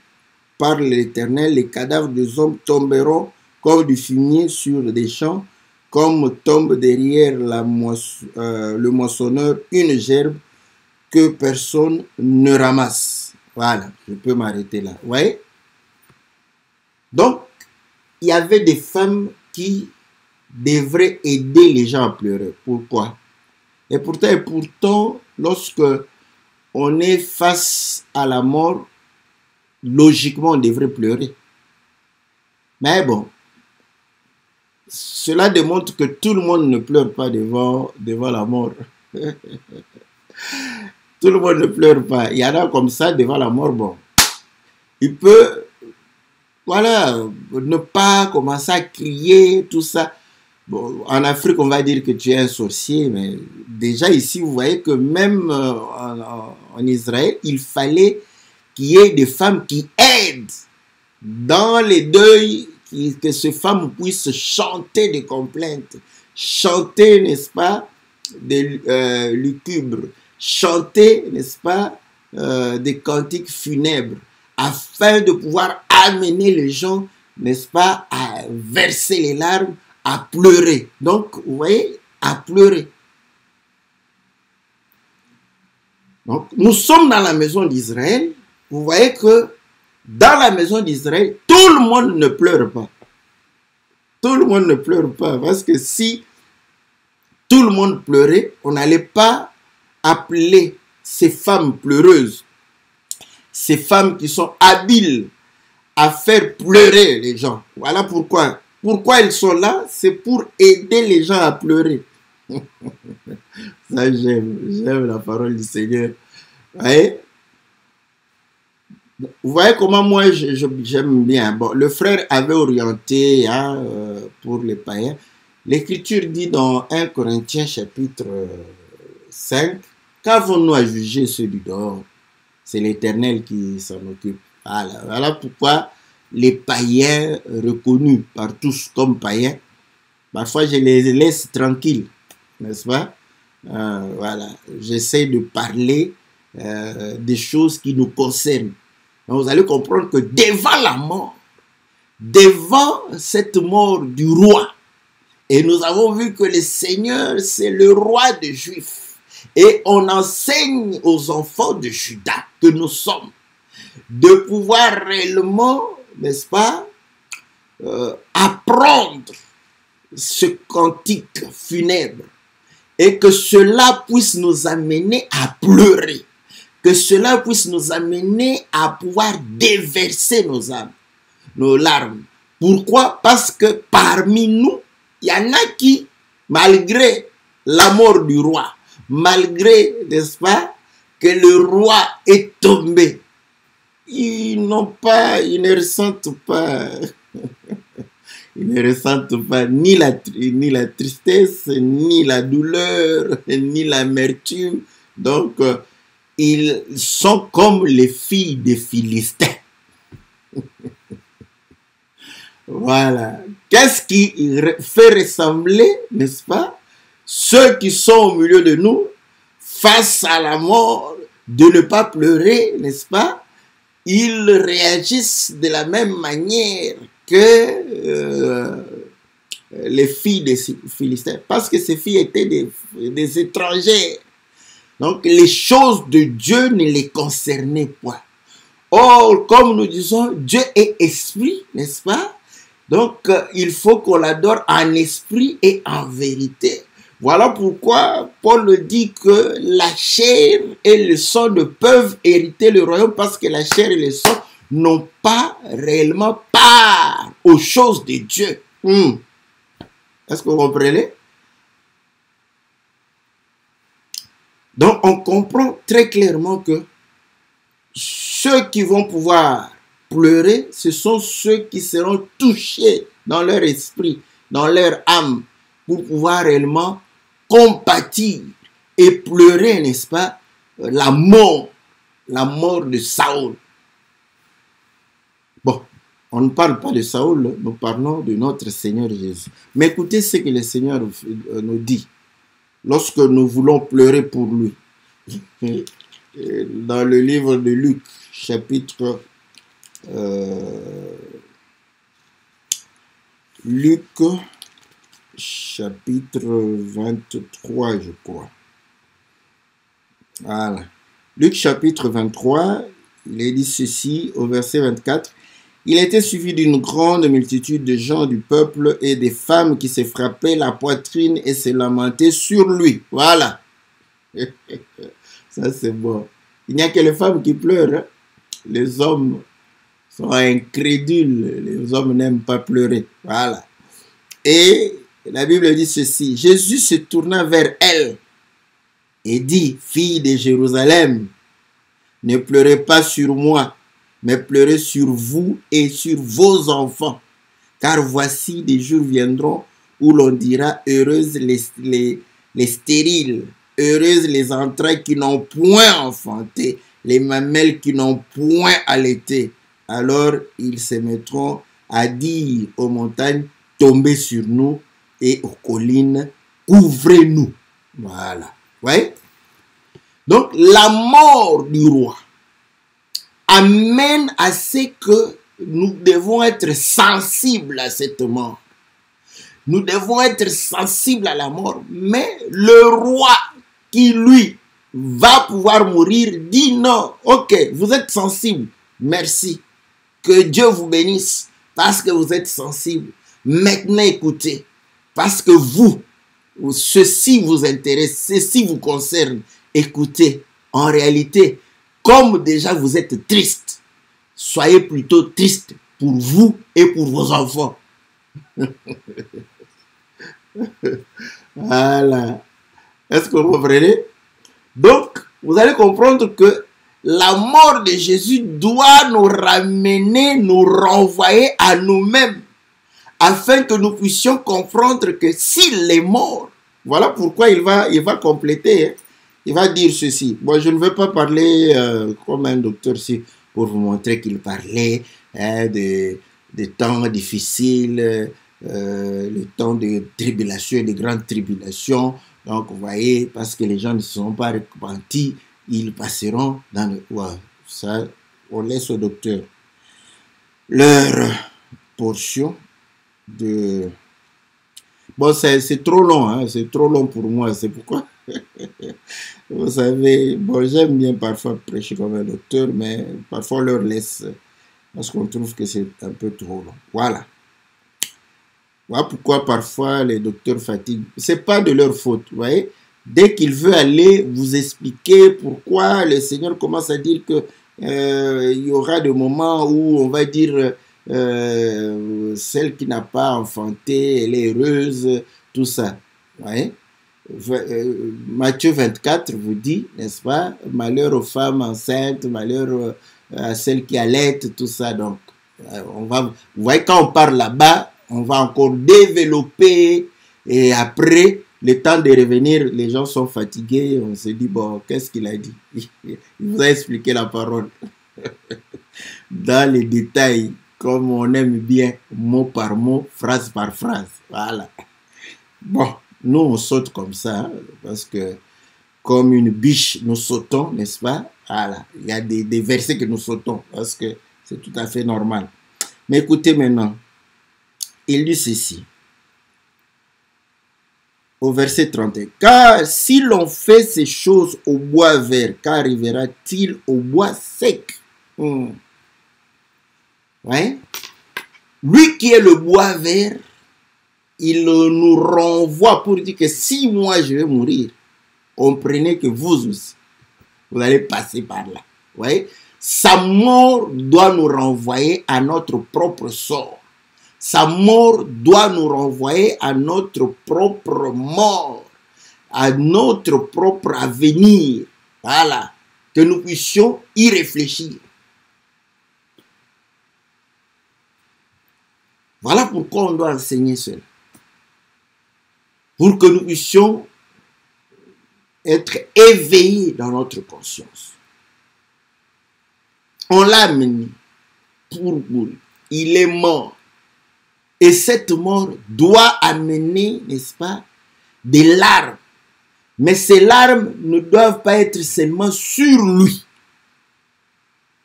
parle l'Éternel, les cadavres des hommes tomberont comme du fumier sur des champs, comme tombe derrière le moissonneur une gerbe que personne ne ramasse. Voilà, je peux m'arrêter là. Vous voyez? Donc, il y avait des femmes qui devraient aider les gens à pleurer. Pourquoi? Et pourtant, lorsque on est face à la mort, logiquement, on devrait pleurer. Mais bon, cela démontre que tout le monde ne pleure pas devant la mort. Tout le monde ne pleure pas. Il y en a comme ça devant la mort, bon. Il peut, voilà, ne pas commencer à crier, tout ça. Bon, en Afrique, on va dire que tu es un sorcier, mais déjà ici, vous voyez que même en Israël, il fallait qu'il y ait des femmes qui aident dans les deuils, que ces femmes puissent chanter des complaintes, chanter, n'est-ce pas, des lucubres, chanter, n'est-ce pas, des cantiques funèbres, afin de pouvoir amener les gens, n'est-ce pas, à verser les larmes, à pleurer. Donc, vous voyez, à pleurer. Donc, nous sommes dans la maison d'Israël. Vous voyez que dans la maison d'Israël, tout le monde ne pleure pas. Tout le monde ne pleure pas. Parce que si tout le monde pleurait, on n'allait pas appeler ces femmes pleureuses, ces femmes qui sont habiles à faire pleurer les gens. Voilà pourquoi. Pourquoi elles sont là? C'est pour aider les gens à pleurer. Ça, j'aime la parole du Seigneur. Vous voyez comment moi j'aime bien. Bon, le frère avait orienté pour les païens. L'Écriture dit dans 1 Corinthiens chapitre 5, qu'avons-nous à juger ceux du dehors? C'est l'Éternel qui s'en occupe. Voilà pourquoi les païens reconnus par tous comme païens, parfois je les laisse tranquilles, n'est-ce pas? Voilà, j'essaie de parler des choses qui nous concernent. Donc vous allez comprendre que devant la mort, devant cette mort du roi, et nous avons vu que le Seigneur, c'est le roi des Juifs. Et on enseigne aux enfants de Juda que nous sommes de pouvoir réellement, n'est-ce pas, apprendre ce cantique funèbre et que cela puisse nous amener à pleurer, que cela puisse nous amener à pouvoir déverser nos âmes, nos larmes. Pourquoi? Parce que parmi nous, il y en a qui, malgré la mort du roi, malgré, n'est-ce pas, que le roi est tombé, ils ne ressentent pas, ils ne ressentent pas ni la tristesse, ni la douleur, ni l'amertume. Donc, ils sont comme les filles des Philistins. Voilà. Qu'est-ce qui fait ressembler, n'est-ce pas, ceux qui sont au milieu de nous, face à la mort, de ne pas pleurer, n'est-ce pas? Ils réagissent de la même manière que les filles des Philistins, parce que ces filles étaient des étrangères. Donc les choses de Dieu ne les concernaient pas. Or, comme nous disons, Dieu est esprit, n'est-ce pas? Donc il faut qu'on l'adore en esprit et en vérité. Voilà pourquoi Paul dit que la chair et le sang ne peuvent hériter le royaume, parce que la chair et le sang n'ont pas réellement part aux choses de Dieu. Est-ce que vous comprenez? Donc on comprend très clairement que ceux qui vont pouvoir pleurer, ce sont ceux qui seront touchés dans leur esprit, dans leur âme, pour pouvoir réellement compatir et pleurer, n'est-ce pas, la mort de Saül. Bon, on ne parle pas de Saül, nous parlons de notre Seigneur Jésus. Mais écoutez ce que le Seigneur nous dit lorsque nous voulons pleurer pour lui. Dans le livre de Luc, chapitre 23, je crois. Voilà. Luc chapitre 23, il est dit ceci au verset 24. Il était suivi d'une grande multitude de gens du peuple et des femmes qui se frappaient la poitrine et se lamentaient sur lui. Voilà. Ça c'est bon. Il n'y a que les femmes qui pleurent. Hein? Les hommes sont incrédules. Les hommes n'aiment pas pleurer. Voilà. Et la Bible dit ceci. Jésus se tourna vers elle et dit, fille de Jérusalem, ne pleurez pas sur moi, mais pleurez sur vous et sur vos enfants. Car voici des jours viendront où l'on dira, heureuses les stériles, heureuses les entrailles qui n'ont point enfanté, les mamelles qui n'ont point allaité. Alors ils se mettront à dire aux montagnes, tombez sur nous, et aux collines, couvrez-nous. Voilà. Ouais? Donc la mort du roi amène à ce que nous devons être sensibles à cette mort. Nous devons être sensibles à la mort. Mais le roi qui, lui, va pouvoir mourir, dit non. Ok, vous êtes sensible. Merci. Que Dieu vous bénisse parce que vous êtes sensible. Maintenant, écoutez, parce que vous, ceci vous intéresse, ceci vous concerne. Écoutez, en réalité, comme déjà vous êtes triste, soyez plutôt triste pour vous et pour vos enfants. Voilà. Est-ce que vous comprenez? Donc, vous allez comprendre que la mort de Jésus doit nous ramener, nous renvoyer à nous-mêmes, afin que nous puissions comprendre que s'il est mort, voilà pourquoi il va compléter. Hein. Il va dire ceci. Bon, je ne veux pas parler comme un docteur si, pour vous montrer qu'il parlait des temps difficiles, le temps de tribulation, de grandes tribulations. Donc, vous voyez, parce que les gens ne se sont pas repentis, ils passeront dans le... Ouais, ça, on laisse au docteur leur portion de... Bon, c'est trop long, hein? C'est trop long pour moi, c'est pourquoi. Vous savez, bon, j'aime bien parfois prêcher comme un docteur, mais parfois on leur laisse parce qu'on trouve que c'est un peu trop long. Voilà. Voilà pourquoi parfois les docteurs fatiguent. C'est pas de leur faute, vous voyez. Dès qu'il veut aller vous expliquer pourquoi le Seigneur commence à dire que il y aura des moments où on va dire celle qui n'a pas enfanté, elle est heureuse, tout ça. Vous voyez. Matthieu 24 vous dit, n'est-ce pas, malheur aux femmes enceintes, malheur à celles qui allaitent, tout ça. Donc, vous voyez, quand on parle là-bas, on va encore développer et après, le temps de revenir, les gens sont fatigués, on se dit, bon, qu'est-ce qu'il a dit? Il vous a expliqué la parole dans les détails, comme on aime bien, mot par mot, phrase par phrase. Voilà. Bon, nous, on saute comme ça, hein, parce que comme une biche, nous sautons, n'est-ce pas? Voilà. Il y a des versets que nous sautons, parce que c'est tout à fait normal. Mais écoutez maintenant, il dit ceci, au verset 31. Car si l'on fait ces choses au bois vert, qu'arrivera-t-il au bois sec? Ouais. Lui qui est le bois vert, il nous renvoie pour dire que si moi je vais mourir, comprenez que vous aussi, vous allez passer par là. Ouais. Sa mort doit nous renvoyer à notre propre sort. Sa mort doit nous renvoyer à notre propre mort, à notre propre avenir. Voilà. Que nous puissions y réfléchir. Voilà pourquoi on doit enseigner cela. Pour que nous puissions être éveillés dans notre conscience. On l'a amené pour mourir. Il est mort. Et cette mort doit amener, n'est-ce pas, des larmes. Mais ces larmes ne doivent pas être seulement sur lui.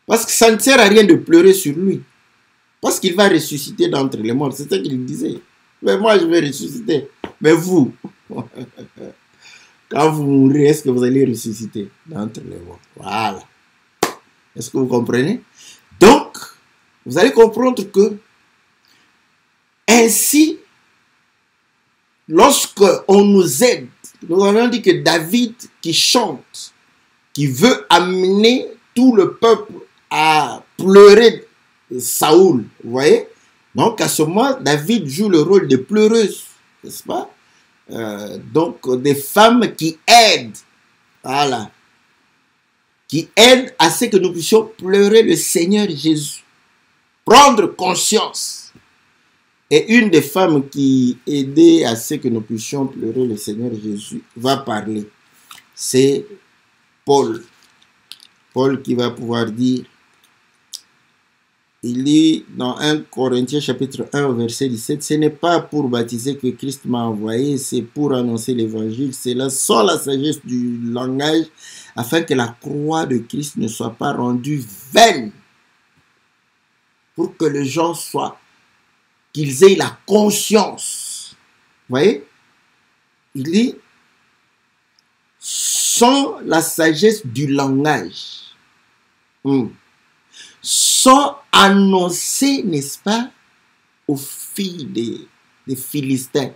Parce que ça ne sert à rien de pleurer sur lui. Parce qu'il va ressusciter d'entre les morts. C'est ça qu'il disait. Mais moi, je vais ressusciter. Mais vous, quand vous mourrez, est-ce que vous allez ressusciter d'entre les morts? Voilà. Est-ce que vous comprenez? Donc, vous allez comprendre que ainsi, lorsque on nous aide, nous avons dit que David qui chante, qui veut amener tout le peuple à pleurer Saoul, vous voyez? Donc à ce moment, David joue le rôle de pleureuse, n'est-ce pas? Donc des femmes qui aident, voilà, qui aident à ce que nous puissions pleurer le Seigneur Jésus, prendre conscience. Et une des femmes qui aidait à ce que nous puissions pleurer le Seigneur Jésus va parler. C'est Paul. Paul qui va pouvoir dire, il dit dans 1 Corinthiens chapitre 1 verset 17, ce n'est pas pour baptiser que Christ m'a envoyé, c'est pour annoncer l'évangile. C'est là sans la sagesse du langage, afin que la croix de Christ ne soit pas rendue vaine. Pour que les gens soient, qu'ils aient la conscience. Vous voyez? Il dit, sans la sagesse du langage, sans annoncer, n'est-ce pas, aux filles des Philistins.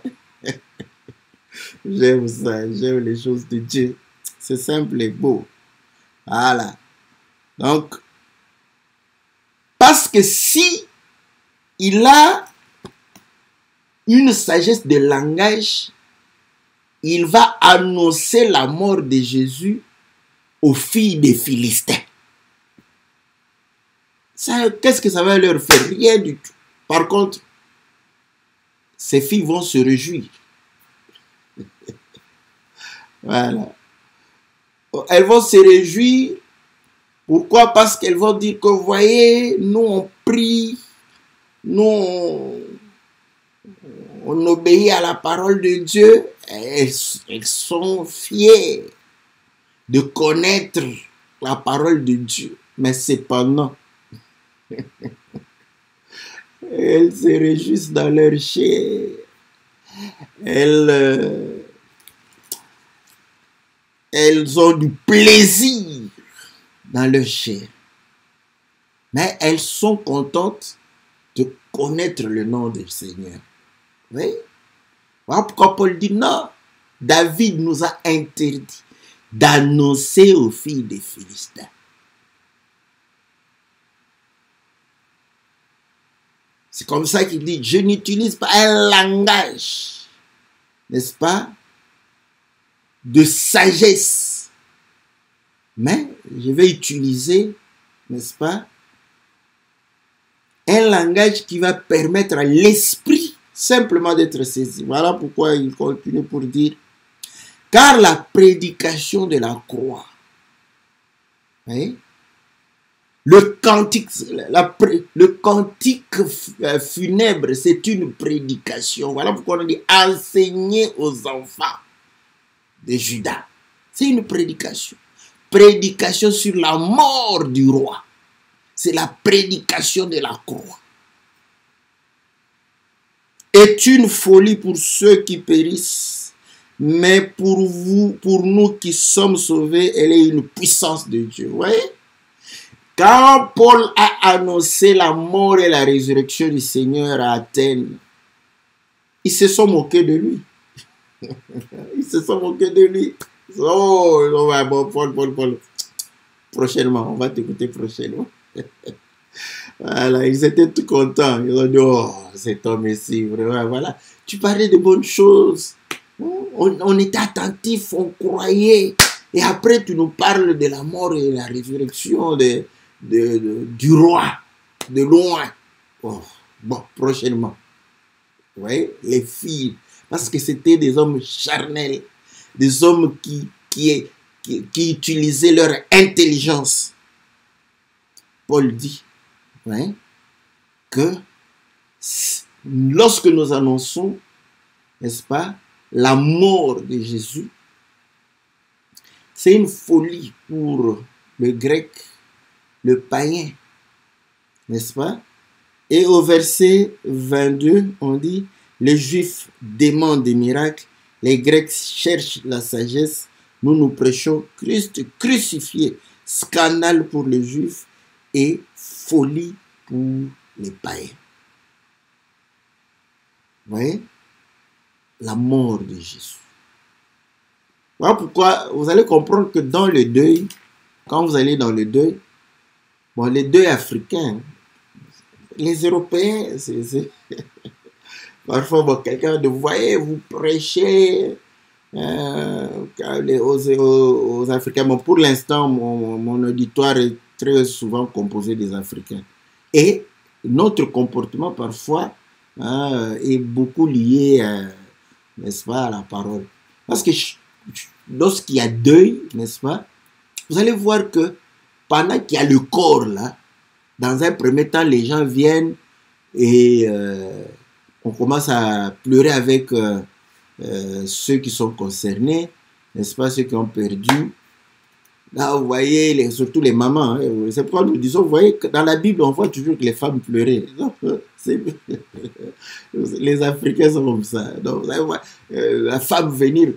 J'aime ça, j'aime les choses de Dieu. C'est simple et beau. Voilà. Donc, parce que si il a une sagesse de langage, il va annoncer la mort de Jésus aux filles des Philistins. Qu'est-ce que ça va leur faire? Rien du tout. Par contre, ces filles vont se réjouir. Voilà. Elles vont se réjouir. Pourquoi? Parce qu'elles vont dire que, vous voyez, nous on prie, nous on obéit à la parole de Dieu. Elles sont fières de connaître la parole de Dieu. Mais cependant, elles se réjouissent dans leur chair. Elles ont du plaisir dans leur chair. Mais elles sont contentes de connaître le nom du Seigneur. Oui. Voilà pourquoi Paul dit non. David nous a interdit d'annoncer aux filles des Philistins. C'est comme ça qu'il dit, je n'utilise pas un langage, n'est-ce pas, de sagesse. Mais je vais utiliser, n'est-ce pas, un langage qui va permettre à l'esprit simplement d'être saisi. Voilà pourquoi il continue pour dire, car la prédication de la croix, voyez, le cantique funèbre, c'est une prédication. Voilà pourquoi on dit enseigner aux enfants de Juda. C'est une prédication. Prédication sur la mort du roi. C'est la prédication de la croix. Est une folie pour ceux qui périssent, mais pour vous, pour nous qui sommes sauvés, elle est une puissance de Dieu. Vous voyez? Quand Paul a annoncé la mort et la résurrection du Seigneur à Athènes, ils se sont moqués de lui. Ils se sont moqués de lui. Oh, bon, Paul. Prochainement, on va t'écouter prochainement. Voilà, ils étaient tout contents. Ils ont dit, oh, cet homme ici, vraiment, voilà. Tu parlais de bonnes choses. On était attentifs, on croyait. Et après, tu nous parles de la mort et de la résurrection du roi, de loin. Oh, bon, prochainement. Vous voyez, les filles, parce que c'était des hommes charnels, des hommes qui utilisaient leur intelligence. Paul dit, ouais, que lorsque nous annonçons, n'est-ce pas, la mort de Jésus, c'est une folie pour le grec, le païen, n'est-ce pas? Et au verset 22, on dit, les Juifs demandent des miracles, les Grecs cherchent la sagesse, nous prêchons Christ crucifié, scandale pour les Juifs et folie pour les païens. Vous voyez? La mort de Jésus. Voilà pourquoi vous allez comprendre que dans le deuil, quand vous allez dans le deuil, bon, les deuils africains, les Européens, c'est parfois, bon, quelqu'un de, vous voyez, vous prêchez aux Africains. Bon, pour l'instant, mon auditoire est très souvent composé des Africains. Et notre comportement, parfois, est beaucoup lié, n'est-ce pas, à la parole. Parce que lorsqu'il y a deuil, n'est-ce pas, vous allez voir que pendant qu'il y a le corps là, dans un premier temps, les gens viennent et on commence à pleurer avec ceux qui sont concernés, n'est-ce pas, ceux qui ont perdu. Là, vous voyez, surtout les mamans, hein, c'est pourquoi nous disons, vous voyez, que dans la Bible, on voit toujours que les femmes pleuraient. Les Africains sont comme ça. Donc, vous allez voir, la femme venir,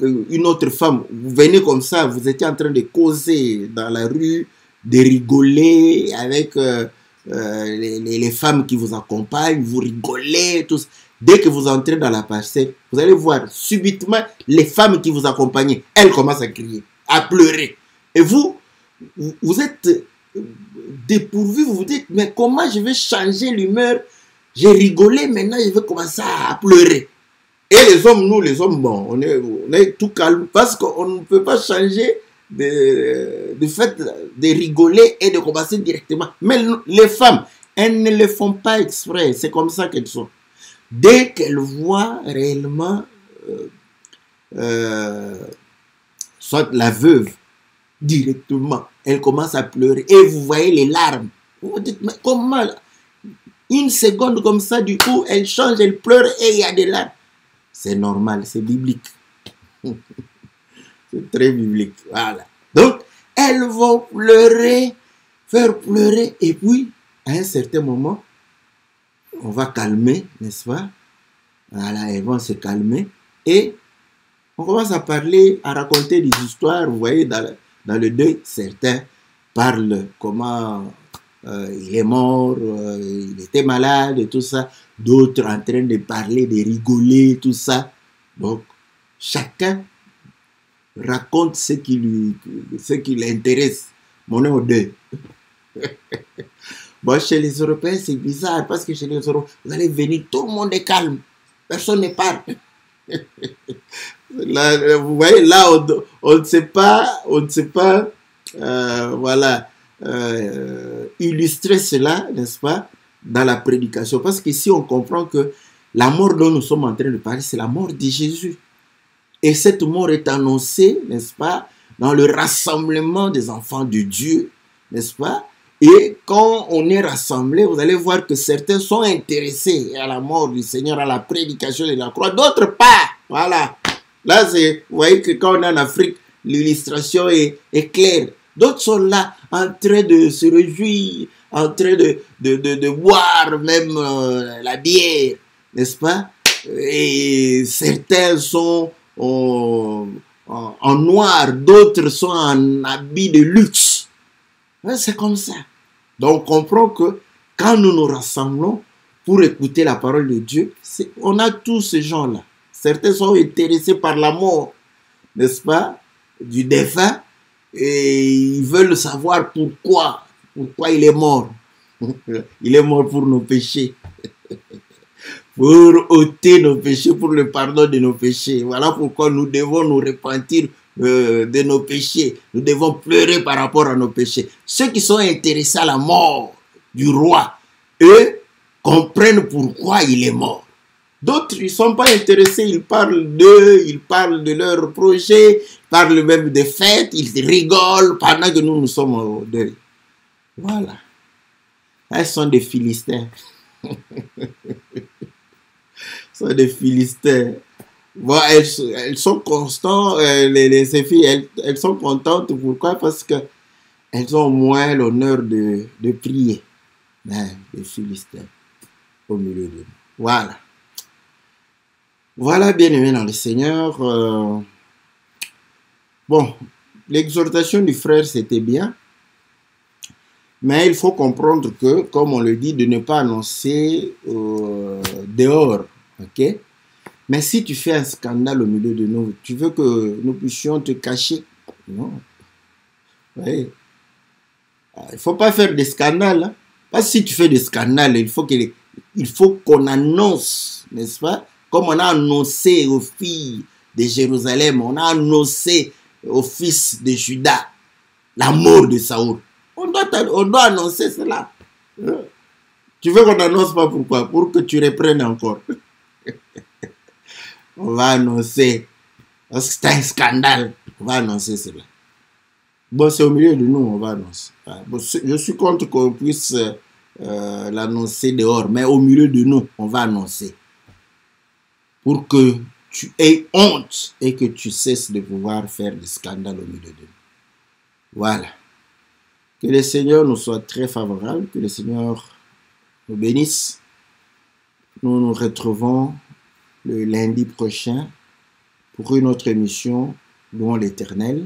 une autre femme, vous venez comme ça, vous étiez en train de causer dans la rue, de rigoler avec les femmes qui vous accompagnent, vous rigolez, tous. Dès que vous entrez dans la parcelle, vous allez voir subitement les femmes qui vous accompagnent, elles commencent à crier, à pleurer. Et vous êtes dépourvu, vous vous dites, mais comment je vais changer l'humeur? J'ai rigolé, maintenant je vais commencer à pleurer. Et les hommes, nous les hommes, bon, on est tout calme parce qu'on ne peut pas changer de fait de rigoler et de commencer directement. Mais les femmes, elles ne le font pas exprès, c'est comme ça qu'elles sont. Dès qu'elles voient réellement soit la veuve, directement, elle commence à pleurer et vous voyez les larmes. Vous vous dites, mais comment? Une seconde comme ça, du coup, elle change, elle pleure et il y a des larmes. C'est normal, c'est biblique. C'est très biblique. Voilà. Donc, elles vont pleurer, faire pleurer, et puis, à un certain moment, on va calmer, n'est-ce pas? Voilà, elles vont se calmer, et on commence à parler, à raconter des histoires. Vous voyez, dans le deuil, certains parlent comment il est mort, il était malade, et tout ça. D'autres en train de parler, de rigoler, tout ça. Donc, chacun raconte ce qui l'intéresse. On est au deuil. Bon, chez les Européens, c'est bizarre parce que chez les Européens, vous allez venir, tout le monde est calme. Personne ne parle. Là, vous voyez, là, on ne sait pas, voilà, illustrer cela, n'est-ce pas, dans la prédication. Parce qu'ici, on comprend que la mort dont nous sommes en train de parler, c'est la mort de Jésus. Et cette mort est annoncée, n'est-ce pas, dans le rassemblement des enfants de Dieu, n'est-ce pas? Et quand on est rassemblés, vous allez voir que certains sont intéressés à la mort du Seigneur, à la prédication de la croix, d'autres pas. Voilà. Là, vous voyez que quand on est en Afrique, l'illustration est claire. D'autres sont là, en train de se réjouir, en train de boire même la bière, n'est-ce pas? Et certains sont en noir, d'autres sont en habit de luxe. C'est comme ça. Donc, on comprend que quand nous nous rassemblons pour écouter la parole de Dieu, on a tous ces gens-là. Certains sont intéressés par la mort, n'est-ce pas, du défunt, et ils veulent savoir pourquoi il est mort. Il est mort pour nos péchés, pour ôter nos péchés, pour le pardon de nos péchés. Voilà pourquoi nous devons nous repentir de nos péchés. Nous devons pleurer par rapport à nos péchés. Ceux qui sont intéressés à la mort du roi, eux, comprennent pourquoi il est mort. D'autres, ils ne sont pas intéressés, ils parlent d'eux, ils parlent de leurs projets, ils parlent même des fêtes, ils rigolent pendant que nous sommes au deuil. Voilà. Elles sont des Philistins. Sont des Philistins. Bon, elles sont constantes, ces filles, elles sont contentes. Pourquoi? Parce qu'elles ont moins l'honneur de prier. Mais les Philistins au milieu de nous. Voilà. Voilà, bien-aimés dans le Seigneur. Bon, l'exhortation du frère, c'était bien. Mais il faut comprendre que, comme on le dit, de ne pas annoncer dehors. Ok? Mais si tu fais un scandale au milieu de nous, tu veux que nous puissions te cacher? Non. Oui. Il ne faut pas faire des scandales. Hein? Parce que si tu fais des scandales, il faut qu'on annonce, n'est-ce pas? Comme on a annoncé aux filles de Jérusalem, on a annoncé aux fils de Juda la mort de Saoul. On doit annoncer cela. Tu veux qu'on n'annonce pas pourquoi? Pour que tu reprennes encore. On va annoncer. Parce que c'est un scandale. On va annoncer cela. Bon, c'est au milieu de nous, on va annoncer. Bon, je suis contre qu'on puisse l'annoncer dehors, mais au milieu de nous, on va annoncer. Pour que tu aies honte et que tu cesses de pouvoir faire des scandales au milieu de nous. Voilà. Que le Seigneur nous soit très favorable, que le Seigneur nous bénisse. Nous nous retrouvons le lundi prochain pour une autre émission, Louons l'Éternel.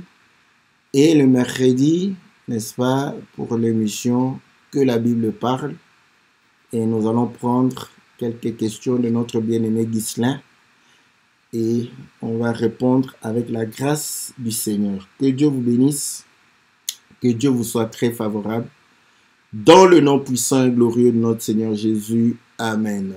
Et le mercredi, n'est-ce pas, pour l'émission que la Bible parle. Et nous allons prendre quelques questions de notre bien-aimé Ghislain. Et on va répondre avec la grâce du Seigneur. Que Dieu vous bénisse. Que Dieu vous soit très favorable. Dans le nom puissant et glorieux de notre Seigneur Jésus. Amen.